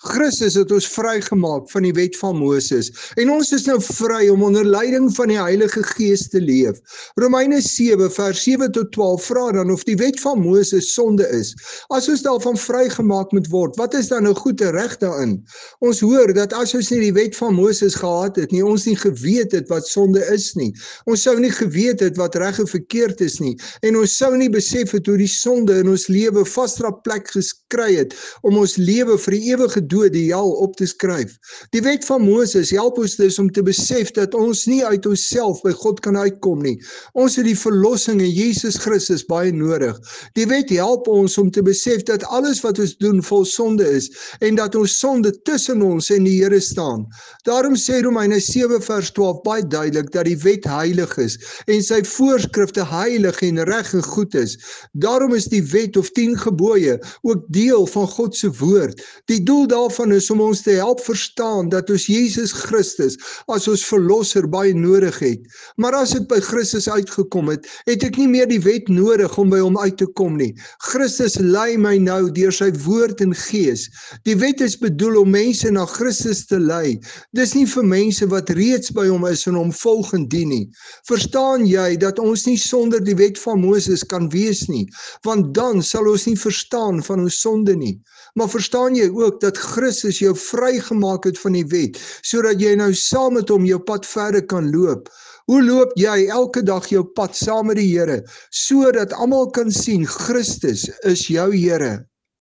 Christus het ons vrygemaak van die wet van Moses en ons is nou vry om onder leiding van die Heilige Gees te leef. Romeine 7 vers 7 tot 12 vra dan of die wet van Moses sonde is. As ons daarvan vrygemaak moet word, wat is dan nou goed en reg daarin? Ons hoor dat as ons nie die wet van Moses gehad het nie, ons nie geweet het wat sonde is nie. Ons sou nie geweet het wat reg en verkeerd is nie en ons sou nie besef het hoe die sonde in ons lewe vasdra plek geskry het om ons lewe vir die ewige dood die hel op te skryf. Die wet van Moses help ons dus om te besef dat ons nie uit onsself by God kan uitkom nie. Ons het die verlossing in Jesus Christus baie nodig. Die wet help ons om te besef dat alles wat ons doen vol sonde is en dat ons sonde tussen ons en die Here staan. Daarom sê Romeine 7 vers 12 baie duidelik dat die wet heilig is en sy voorskrifte heilig en reg en goed is. Daarom is die wet of 10 gebooie ook deel van God se woord. Die doel daarvan is om ons te help verstaan dat ons Jesus Christus as ons verlosser baie nodig het. Maar as ek by Christus uitgekom het, het ek nie meer die wet nodig om by hom uit te kom nie. Christus lei my nou deur sy woord en gees. Die wet is bedoel om mense na Christus te lei. Dis nie vir mense wat reeds by hom is en hom volg en dien nie. Verstaan jy dat ons nie sonder die wet van Moses kan wees nie, want dan sal ons nie verstaan van ons sonde nie. Maar verstaan jy ook dat Christus jou vrygemaak het van die wet, sodat jy nou saam met hom jou pad verder kan loop? Hoe loop jy elke dag jou pad saam met die Here, sodat almal kan sien Christus is jou Here?